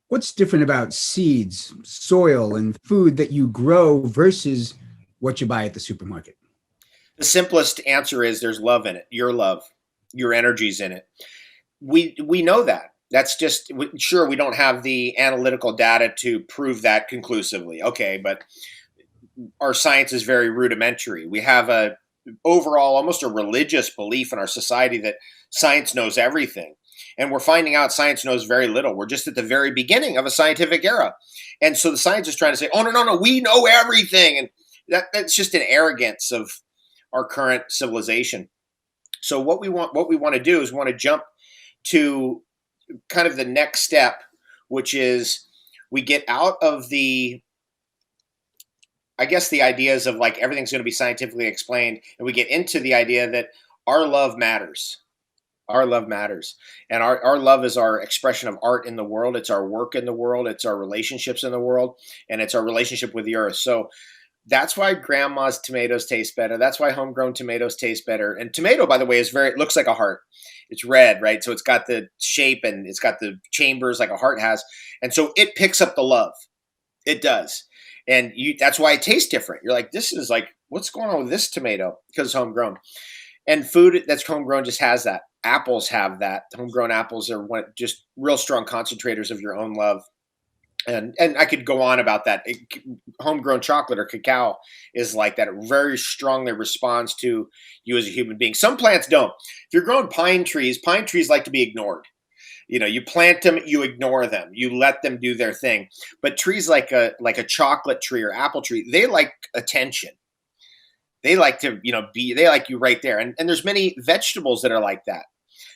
What's different about seeds, soil, and food that you grow versus what you buy at the supermarket? The simplest answer is there's love in it. Your love, your energy's in it. We know that. That's just sure we don't have the analytical data to prove that conclusively. Okay, but our science is very rudimentary. We have a overall almost a religious belief in our society that science knows everything. And we're finding out science knows very little. We're just at the very beginning of a scientific era. And so the science is trying to say, oh, no, no, no, we know everything. And that's just an arrogance of our current civilization. So what we want to do is we want to jump to kind of the next step, which is we get out of the, I guess, the ideas of like everything's going to be scientifically explained, and we get into the idea that our love matters. Our love matters. And our love is our expression of art in the world. It's our work in the world. It's our relationships in the world. And it's our relationship with the earth. So that's why grandma's tomatoes taste better. That's why homegrown tomatoes taste better. And tomato, by the way, it looks like a heart. It's red, right? So it's got the shape and it's got the chambers like a heart has. And so it picks up the love. It does. And that's why it tastes different. You're like, this is like, what's going on with this tomato? Because it's homegrown. And food that's homegrown just has that. Apples have that. Homegrown apples are just real strong concentrators of your own love. And I could go on about that. Homegrown chocolate or cacao is like that. It very strongly responds to you as a human being. Some plants don't. If you're growing pine trees like to be ignored. You plant them, you ignore them, you let them do their thing. But trees like a chocolate tree or apple tree, they like attention. They like to, they like you right there. And there's many vegetables that are like that.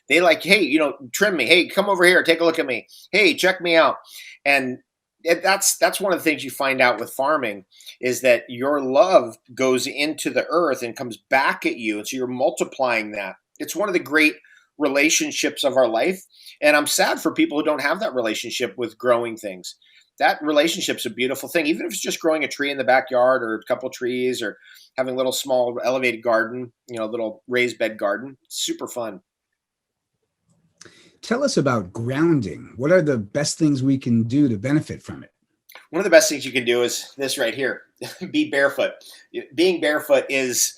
They like, hey, trim me. Hey, come over here, take a look at me. Hey, check me out. And that's one of the things you find out with farming is that your love goes into the earth and comes back at you. And so you're multiplying that. It's one of the great relationships of our life. And I'm sad for people who don't have that relationship with growing things. That relationship's a beautiful thing, even if it's just growing a tree in the backyard or a couple trees or having a little small elevated garden, little raised bed garden. Super fun. Tell us about grounding. What are the best things we can do to benefit from it? One of the best things you can do is this right here. Be barefoot. Being barefoot is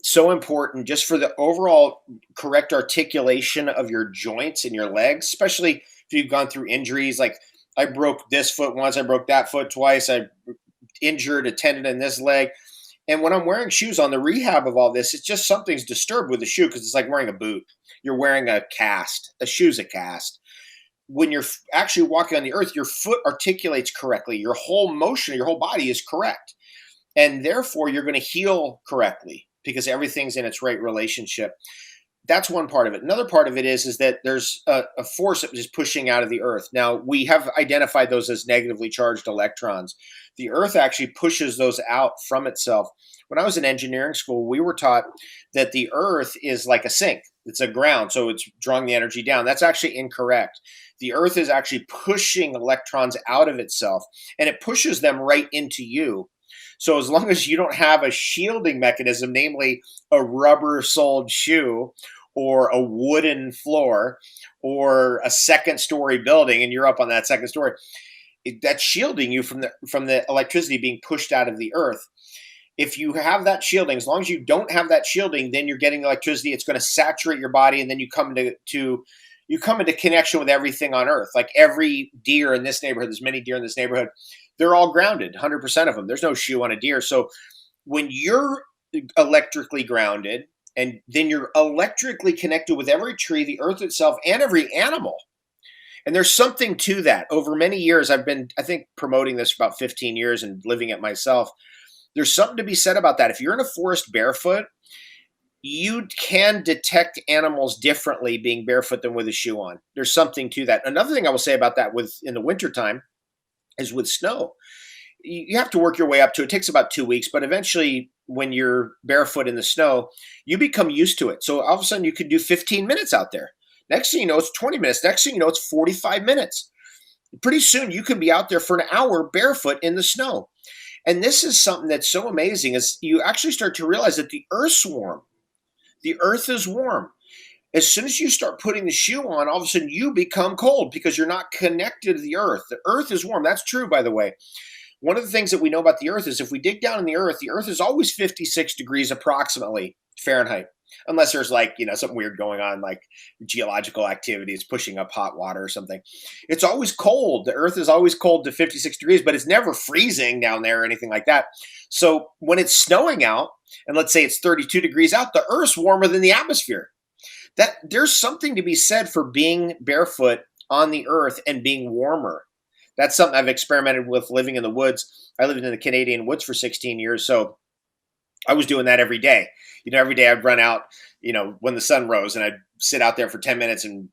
so important just for the overall correct articulation of your joints and your legs, especially if you've gone through injuries. Like I broke this foot once, I broke that foot twice, I injured a tendon in this leg. And when I'm wearing shoes on the rehab of all this, it's just something's disturbed with the shoe because it's like wearing a boot. You're wearing a cast. A shoe's a cast. When you're actually walking on the earth, your foot articulates correctly. Your whole motion, your whole body is correct. And therefore, you're going to heal correctly because everything's in its right relationship. That's one part of it. Another part of it is that there's a force that is pushing out of the earth. Now, we have identified those as negatively charged electrons. The earth actually pushes those out from itself. When I was in engineering school, we were taught that the earth is like a sink. It's a ground, so it's drawing the energy down. That's actually incorrect. The earth is actually pushing electrons out of itself, and it pushes them right into you. So as long as you don't have a shielding mechanism, namely a rubber-soled shoe or a wooden floor or a second-story building, and you're up on that second story, that's shielding you from the electricity being pushed out of the earth. If you have that shielding, as long as you don't have that shielding, then you're getting electricity. It's going to saturate your body, and then you come into connection with everything on earth. Like every deer in this neighborhood, there's many deer in this neighborhood, they're all grounded, 100% of them. There's no shoe on a deer. So when you're electrically grounded, and then you're electrically connected with every tree, the earth itself, and every animal. And there's something to that. Over many years, I've been, I think, promoting this for about 15 years and living it myself. There's something to be said about that. If you're in a forest barefoot, you can detect animals differently being barefoot than with a shoe on. There's something to that. Another thing I will say about that in the wintertime is with snow. You have to work your way up to it. It takes about 2 weeks, but eventually when you're barefoot in the snow, you become used to it. So all of a sudden you could do 15 minutes out there. Next thing you know, it's 20 minutes. Next thing you know, it's 45 minutes. Pretty soon you can be out there for an hour barefoot in the snow. And this is something that's so amazing is you actually start to realize that the earth's warm. The earth is warm. As soon as you start putting the shoe on, all of a sudden you become cold because you're not connected to the earth. The earth is warm. That's true, by the way. One of the things that we know about the earth is if we dig down in the earth is always 56 degrees approximately Fahrenheit. Unless there's like, something weird going on, like geological activities pushing up hot water or something. It's always cold. The earth is always cold to 56 degrees, but it's never freezing down there or anything like that. So when it's snowing out, and let's say it's 32 degrees out, the earth's warmer than the atmosphere. That there's something to be said for being barefoot on the earth and being warmer. That's something I've experimented with living in the woods. I lived in the Canadian woods for 16 years, so I was doing that every day. Every day I'd run out, when the sun rose, and I'd sit out there for 10 minutes and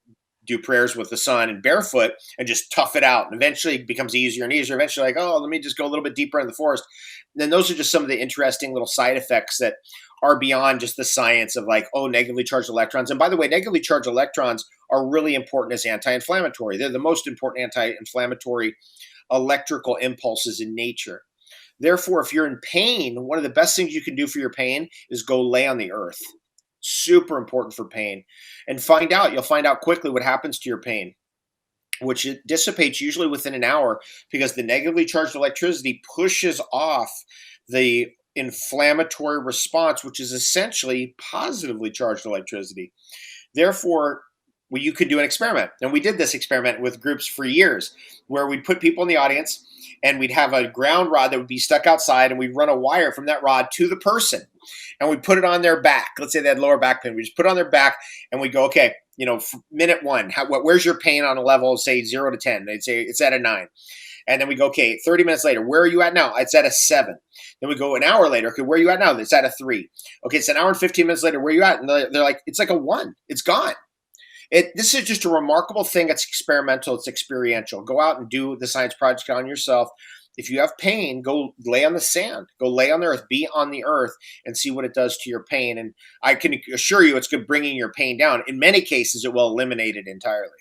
do prayers with the sun and barefoot and just tough it out. And eventually it becomes easier and easier. Eventually, like, oh, let me just go a little bit deeper in the forest. And then those are just some of the interesting little side effects that are beyond just the science of like, oh, negatively charged electrons. And by the way, negatively charged electrons are really important as anti-inflammatory. They're the most important anti-inflammatory electrical impulses in nature. Therefore, if you're in pain, one of the best things you can do for your pain is go lay on the earth. Super important for pain. And you'll find out quickly what happens to your pain, which it dissipates usually within an hour because the negatively charged electricity pushes off the inflammatory response, which is essentially positively charged electricity. Therefore, you could do an experiment. And we did this experiment with groups for years where we'd put people in the audience and we'd have a ground rod that would be stuck outside, and we'd run a wire from that rod to the person, and we'd put it on their back. Let's say they had lower back pain. We just put it on their back, and we go, okay, minute one, where's your pain on a level, say 0 to 10? They'd say it's at a 9. And then we go, okay, 30 minutes later, where are you at now? It's at a 7. Then we go an hour later, okay, where are you at now? It's at a 3. Okay, it's an hour and 15 minutes later, where are you at? And they're like, it's like a 1. It's gone. This is just a remarkable thing. It's experimental. It's experiential. Go out and do the science project on yourself. If you have pain, go lay on the sand. Go lay on the earth. Be on the earth and see what it does to your pain. And I can assure you it's good bringing your pain down. In many cases, it will eliminate it entirely.